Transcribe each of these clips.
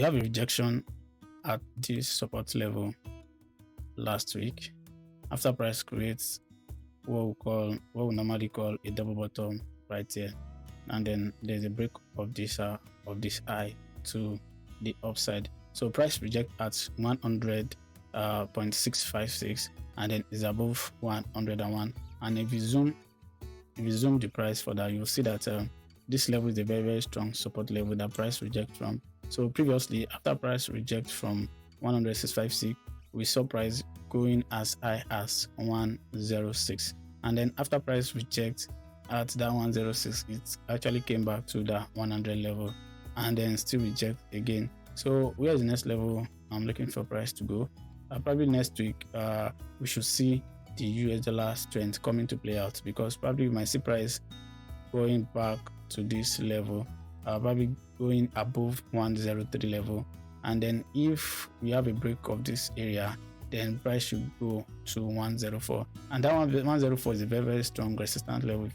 We have a rejection at this support level last week after price creates what we normally call a double bottom right here, and then there's a break of this high to the upside. So price reject at 100.656 and then is above 101. And if you zoom the price for that, you'll see that this level is a very strong support level that price reject from. So previously, after price reject from 100.656, we saw price going as high as 106, and then after price reject at that 106, it actually came back to the 100 level and then still reject again. So where is the next level I'm looking for price to go? Probably next week we should see the US dollar strength coming to play out, because probably we might see price going back to this level, probably going above 103 level, and then if we have a break of this area, then price should go to 104, and that 104 is a very strong resistance level.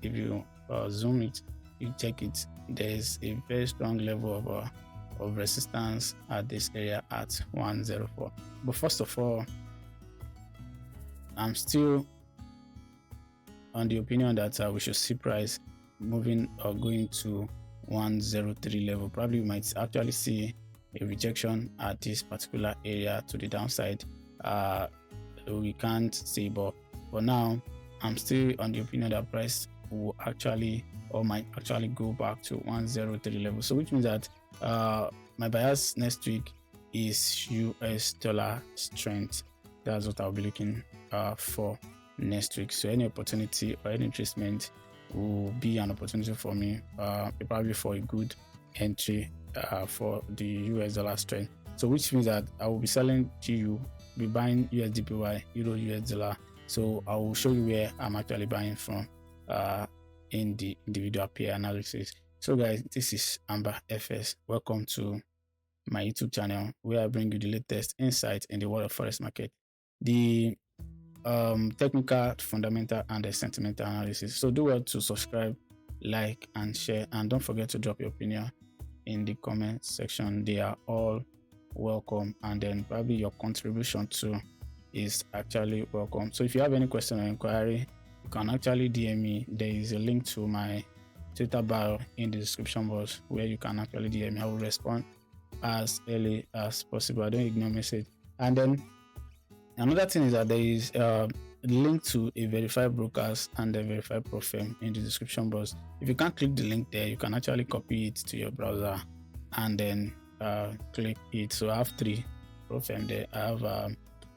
If you zoom it, you check it, there is a very strong level of resistance at this area at 104. But first of all, I'm still on the opinion that we should see price moving or going to 103 level. Probably we might actually see a rejection at this particular area to the downside. We can't see, but for now I'm still on the opinion that price will actually or might actually go back to 103 level. So which means that my bias next week is US dollar strength. That's what I'll be looking for next week. So any opportunity or any retracement will be an opportunity for me, probably for a good entry for the US dollar strength. So which means that I will be selling GU, be buying USDPY, Euro US dollar. So I will show you where I'm actually buying from in the individual pair analysis. So guys, this is Ambafx. Welcome to my YouTube channel, where I bring you the latest insights in the world of forex market, the technical, fundamental, and the sentimental analysis. So do well to subscribe, like, and share, and don't forget to drop your opinion in the comment section. They are all welcome, and then probably your contribution too is actually welcome. So if you have any question or inquiry, you can actually DM me. There is a link to my Twitter bio in the description box where you can actually DM me. I will respond as early as possible. I don't ignore message. And then another thing is that there is a link to a verified brokers and a verified pro firm in the description box. If you can't click the link there, you can actually copy it to your browser and then click it. So I have 3 pro firm there. I have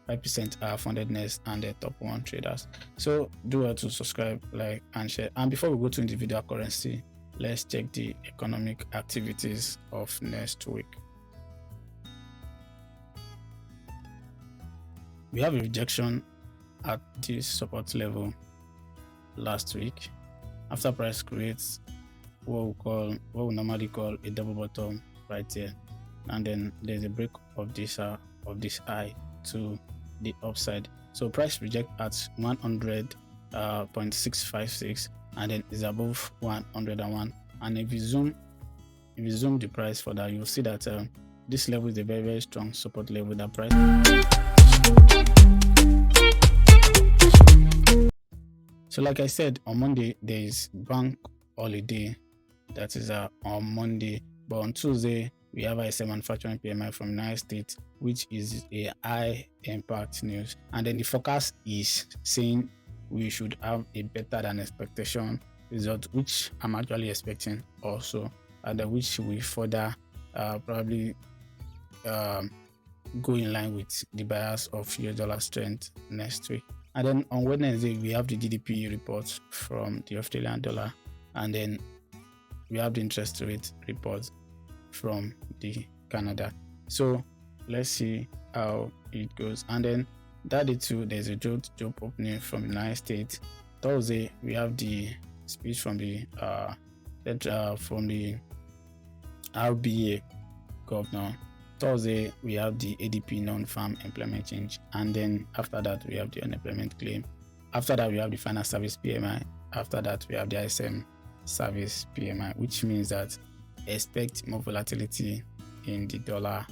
5% fundedness and the top 1 traders. So do well to subscribe, like, and share. And before we go to individual currency, let's check the economic activities of next week. We have a rejection at this support level last week after price creates what we normally call a double bottom right here, and then there's a break of this high to the upside. So price reject at 100.656 and then is above 101. And if you zoom the price for that, you'll see that this level is a very strong support level that price. So like I said, on Monday there is bank holiday, that is on Monday, but on Tuesday we have ISM manufacturing PMI from United States, which is a high impact news, and then the forecast is saying we should have a better than expectation result, which I'm actually expecting also, and which will further probably go in line with the bias of US dollar strength next week. And then on Wednesday we have the GDP report from the Australian dollar, and then we have the interest rate report from the Canada. So let's see how it goes. And then that day too, there's a job opening from the United States. Thursday we have the speech from the RBA governor. Thursday we have the ADP non-farm employment change, and then after that we have the unemployment claim. After that we have the final service PMI. After that we have the ISM service PMI, which means that expect more volatility in the next 2 to 3 days. So like I said, on Monday there is bank holiday, that is on Monday, but on Tuesday we have the bank holiday, and then we have the ISM manufacturing PMI from United States, which is a high impact news, and which will further probably go in line with the bias of US dollar strength next week. So guys, this is Ambafx. Welcome to my YouTube channel, where I bring you the latest insights in the world of forex market, the technical, fundamental, and the sentimental analysis. So do well to subscribe, like, and share, and don't forget to drop your opinion in the comment section. They are all welcome, and then probably your contribution too is actually welcome. So if you have any question or inquiry, you can actually DM me. There is a link to my Twitter bio in the description box where you can actually copy it to your browser and then click it. So I will show you where I'm actually buying from in the individual pair analysis. So guys, this is Ambafx. Welcome to in the dollar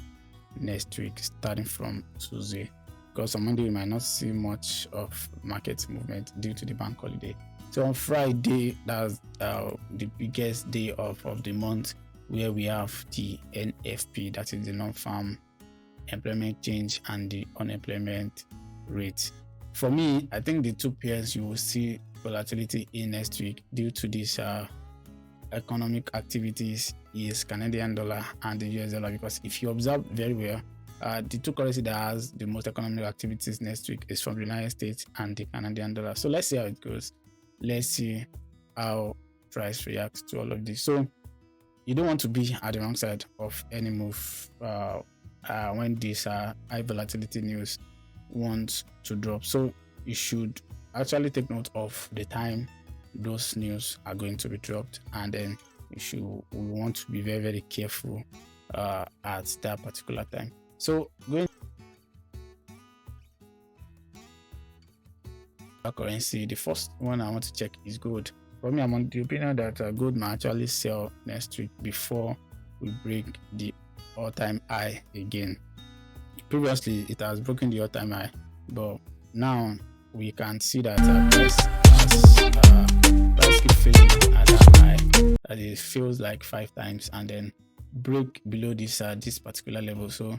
next week, starting from Tuesday, because on Monday we might not see much of market movement due to the bank holiday. So on Friday, that's the biggest day of the month, where we have the NFP, that is the non-farm employment change, and the unemployment rate. For me, I think the two pairs you will see volatility in next week due to this economic activities is Canadian dollar and the US dollar, because if you observe very well, the two currencies that has the most economic activities next week is from the United States and the Canadian dollar. So let's see how it goes. Let's see how price reacts to all of this. So you don't want to be at the wrong side of any move when this high volatility news wants to drop. So you should actually take note of the time those news are going to be dropped, and then we want to be very, very careful at that particular time. So going currency, the first one I want to check is gold. For me, I'm on the opinion that gold might actually sell next week before we break the all-time high again. Previously, it has broken the all-time high, but now we can see that price keep failing at that high, that it feels like 5 times and then break below this particular level. So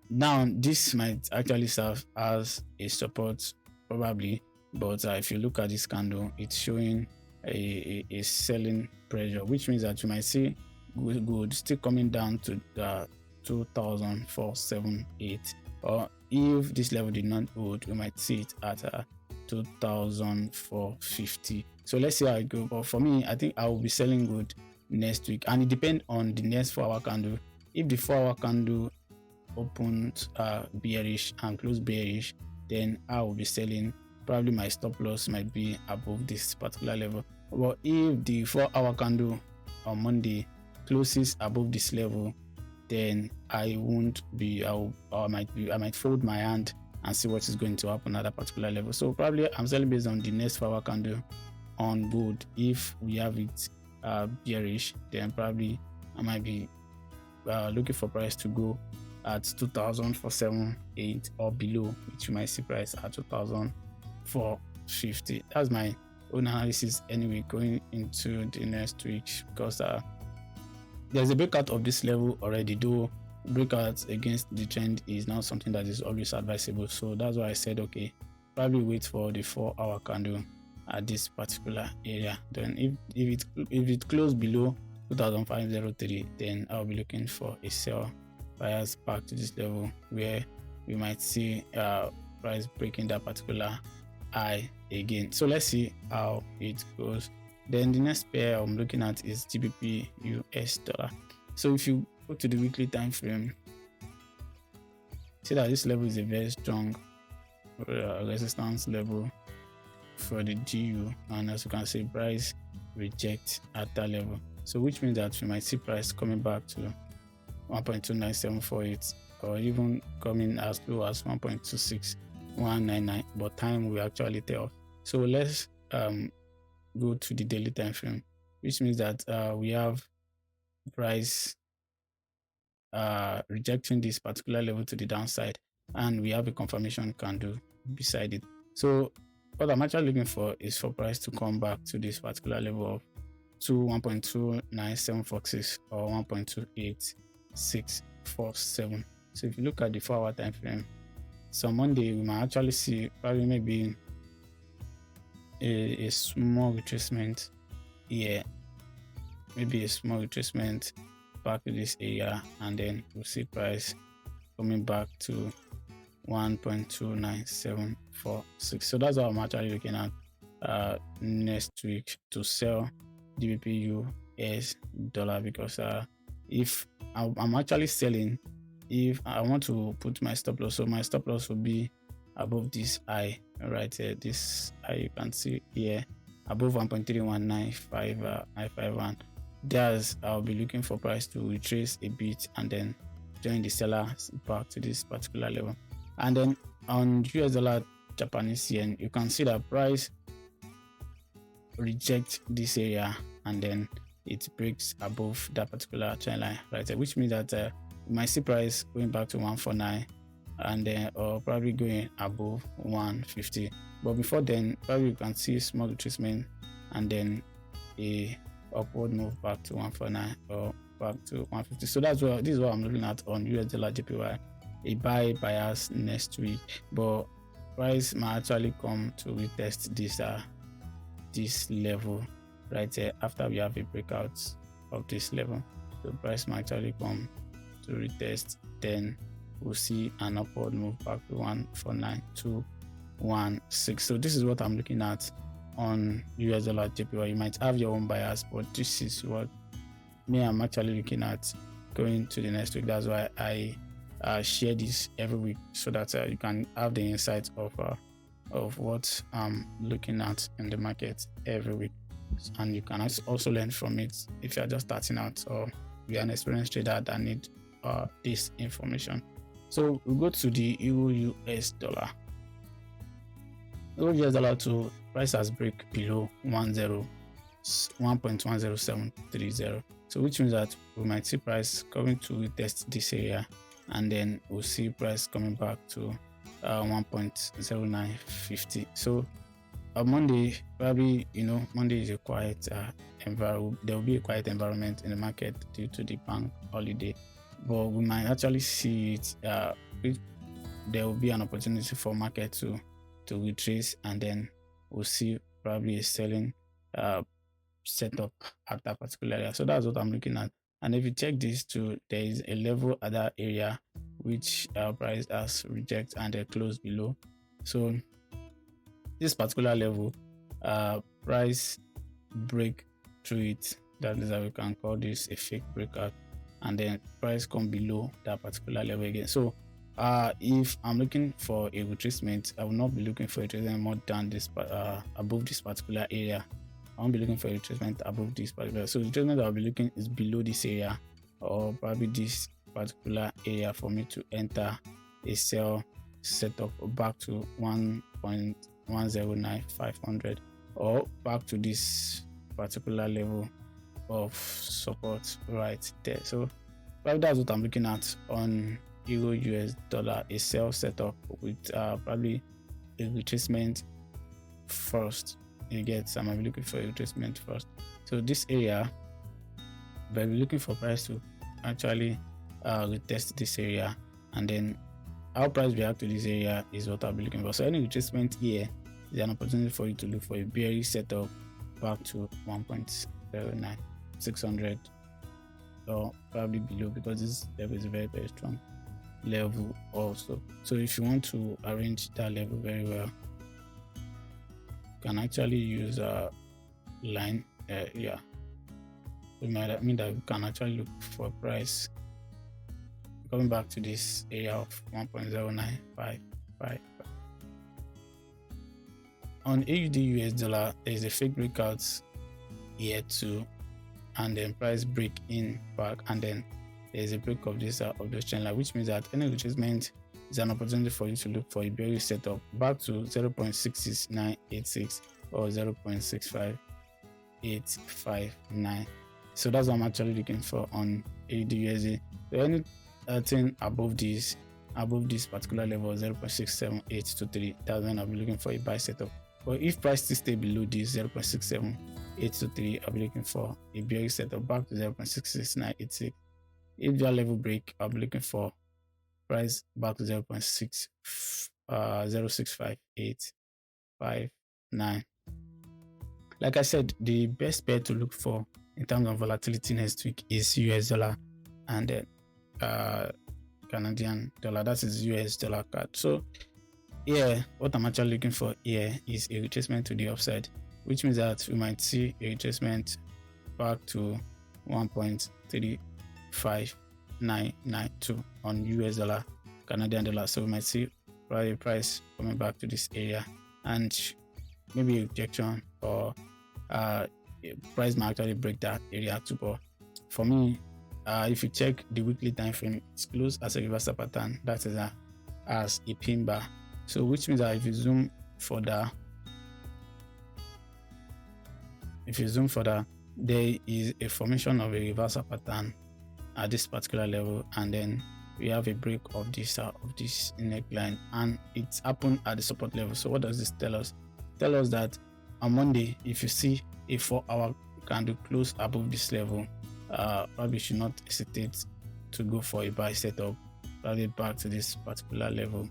now this might actually serve as a support probably, but if you look at this candle, it's showing a selling pressure, which means that you might see gold still coming down to the 2,478, or if this level did not hold, we might see it at 2,450. So let's see how it goes. But for me, I think I will be selling gold next week, and it depends on the next 4-hour candle. If the 4-hour candle opens bearish and close bearish, then I will be selling. Probably my stop loss might be above this particular level. But if the 4-hour candle on Monday closes above this level, then I won't be. I might fold my hand and see what is going to happen at that particular level. So probably I'm selling based on the next 4-hour candle on gold. If we have it bearish, then probably I might be looking for price to go at 2,478 or below, which you might see price at 2,450. That's my own analysis anyway going into the next week, because there's a breakout of this level already, though breakout against the trend is not something that is always advisable. So that's why I said, okay, probably wait for the 4-hour candle at this particular area. Then if it closed below 2,503, then I'll be looking for a sell bias back to this level, where we might see price breaking that particular high again. So let's see how it goes. Then the next pair I'm looking at is GBP US dollar. So if you go to the weekly time frame, see that this level is a very strong resistance level for the GU, and as you can see, price reject at that level. So which means that we might see price coming back to 1.29748, or even coming as low as 1.26199, but time will actually tell. So let's go to the daily time frame, which means that we have price rejecting this particular level to the downside, and we have a confirmation candle beside it. So what I'm actually looking for is for price to come back to this particular level of 1.29746 or 1.28647. So if you look at the 4-hour time frame, so Monday we might actually see probably maybe a small retracement here, maybe a small retracement back to this area, and then we'll see price coming back to 1.29746. So that's what I'm actually looking at next week to sell GBP US dollar, because if I'm actually selling, if I want to put my stop loss, so my stop loss will be above this high right here. This high you can see here above 1.31951. There's I'll be looking for price to retrace a bit and then join the sellers back to this particular level. And then on US dollar Japanese yen, you can see that price reject this area and then it breaks above that particular trend line right there, which means that you might see price going back to 149 and then or probably going above 150. But before then, probably you can see small retracement and then a upward move back to 149 or back to 150. So that's what this is what I'm looking at on US dollar JPY. A buy bias next week, but price might actually come to retest this level right here after we have a breakout of this level. So price might actually come to retest, then we'll see an upward move back to 149.216. So this is what I'm looking at on US dollar JPY. You might have your own bias, but this is what I'm actually looking at going to the next week. That's why I share this every week, so that you can have the insight of what I'm looking at in the market every week, and you can also learn from it if you're just starting out or you're an experienced trader that need this information. So we go to the Euro US dollar. Euro US dollar to price has break below 1.10730. So which means that we might see price coming to retest this area, and then we'll see price coming back to 1.0950. So Monday, probably, Monday is a quiet environment. There will be a quiet environment in the market due to the bank holiday, but we might actually see it. There will be an opportunity for market to retrace, and then we'll see probably a selling setup at that particular area. So that's what I'm looking at. And if you check this too, there is a level at that area which price has rejected and they close below. So this particular level, price break through it. That is how we can call this a fake breakout, and then price come below that particular level again. So if I'm looking for a retracement, I will not be looking for a retracement more than this above this particular area. I won't be looking for a retracement above this particular. So the retracement I'll be looking is below this area, or probably this particular area, for me to enter a sell setup back to 1.109500 or back to this particular level of support right there. So probably that's what I'm looking at on Euro US dollar, a sell setup with probably a retracement first. You get some, I'm looking for a retracement first. So this area, but we're looking for price to actually retest this area, and then how price react to this area is what I'll be looking for. So any retracement here is an opportunity for you to look for a bearish setup back to 1.09600 or probably below, because this level is a very, very strong level also. So if you want to arrange that level very well, you can actually use a line it might mean that you can actually look for a price coming back to this area of 1.09555. On AUD US dollar, there is a fake breakout here too, and then price break in back, and then there is a break of this trend line, which means that any retracement is an opportunity for you to look for a bearish setup back to 0.66986 or 0.65859. So that's what I'm actually looking for on AUD USD. So anything above this particular level, 0.67823, that's when I'll be looking for a buy setup. But if price still stay below this 0.67823, I'll be looking for a bearish setup back to 0.66986. If that level break, I'll be looking for price back to 0.65859. Like I said, the best pair to look for in terms of volatility next week is US dollar and Canadian dollar. That is US dollar card. So yeah, what I'm actually looking for here is a retracement to the upside, which means that we might see a retracement back to 1.35992 on US dollar, Canadian dollar. So we might see probably price coming back to this area, and maybe a rejection, or price might actually break that area too. But for me, if you check the weekly time frame, it's closed as a reversal pattern, that is as a pin bar. So which means that if you zoom further, there is a formation of a reversal pattern at this particular level, and then we have a break of this neckline, and it's happened at the support level. So what does this tell us? Tell us that on Monday, if you see a 4-hour candle close above this level, probably should not hesitate to go for a buy setup, probably back to this particular level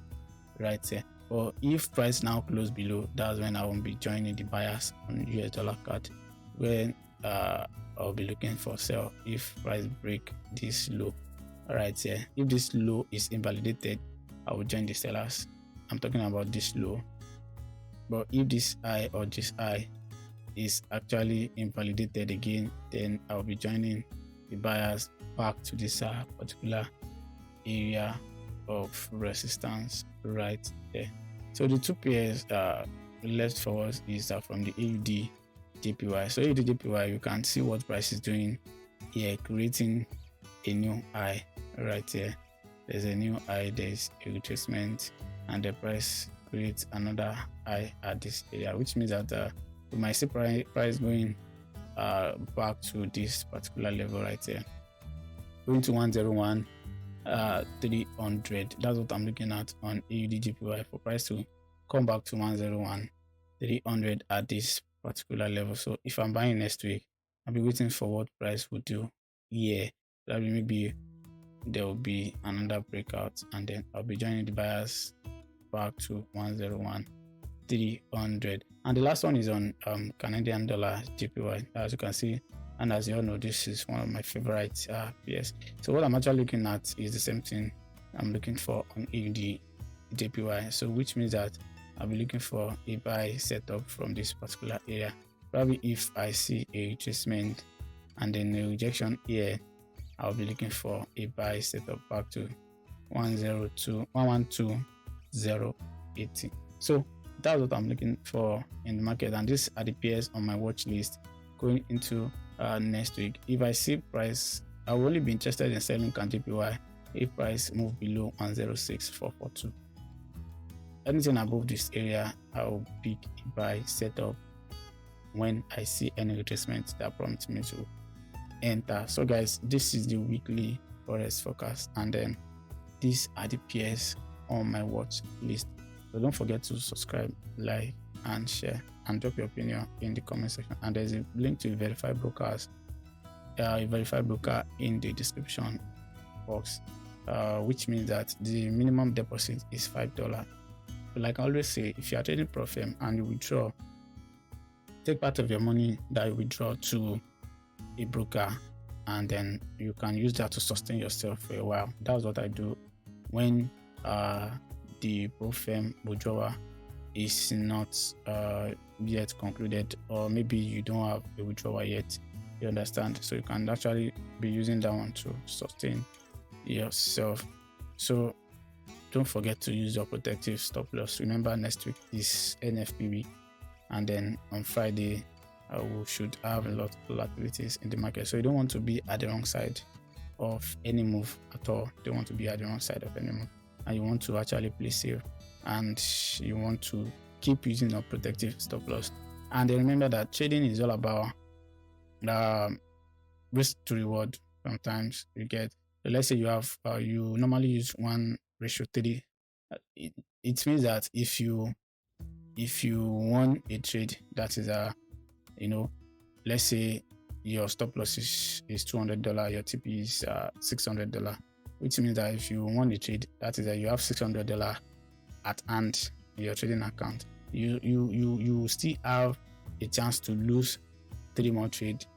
right here. But if price now close below, that's when I won't be joining the buyers on US dollar card, when I'll be looking for sell if price break this low right here. If this low is invalidated, I will join the sellers. I'm talking about this low. But if this high or this high is actually invalidated again, then I'll be joining the buyers back to this particular area of resistance right there. So the two pairs left for us is from the AUD JPY. So AUD JPY, you can see what price is doing here, creating a new high right here. There's a new high, there's a retracement, and the price creates another high at this area, which means that we might see price going back to this particular level right here, going to 101 300. That's what I'm looking at on AUD JPY, for price to come back to 101 300 at this particular level. So if I'm buying next week, I'll be waiting for what price will do here. Probably maybe there will be another breakout, and then I'll be joining the buyers back to 101 300. And the last one is on Canadian dollar JPY, as you can see, and as you all know, this is one of my favorite pairs. So what I'm actually looking at is the same thing I'm looking for on AUD JPY, so which means that I'll be looking for a buy setup from this particular area. Probably if I see a retracement and then a rejection here, I'll be looking for a buy setup back to 112,080. So that's what I'm looking for in the market, and these are the pairs on my watch list going into next week. If I see price, I will only be interested in selling CAN JPY if price move below 106,442. Anything above this area, I will pick a buy setup when I see any retracement that prompts me to enter. So guys, this is the weekly Forex forecast, and then these are the pairs on my watch list. So don't forget to subscribe, like, and share, and drop your opinion in the comment section. And there's a link to verified brokers, a verified broker in the description box, which means that the minimum deposit is $5. But like I always say, if you are trading profit and you withdraw, take part of your money that you withdraw to a broker, and then you can use that to sustain yourself for a while. That's what I do when the profit withdrawal is not yet concluded, or maybe you don't have a withdrawal yet, you understand? So you can actually be using that one to sustain yourself. So don't forget to use your protective stop loss. Remember, next week is NFP week, and then on Friday we should have a lot of volatilities in the market. So you don't want to be at the wrong side of any move at all. You don't want to be at the wrong side of any move, and you want to actually play safe, and you want to keep using your protective stop loss. And then remember that trading is all about risk to reward. Sometimes you get, let's say you have you normally use 1:3. It means that if you won a trade, that is let's say your stop loss is $200, your TP is $600, which means that if you won a trade, that is that you have $600 at hand in your trading account. You still have a chance to lose 3 more trades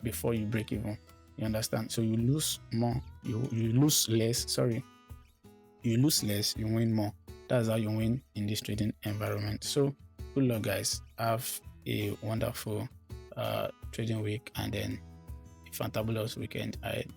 before you break even. You understand? So you lose more, you lose less. Sorry, you lose less, you win more. That's how you win in this trading environment. So good luck, guys. Have a wonderful trading week, and then a fantabulous weekend ahead.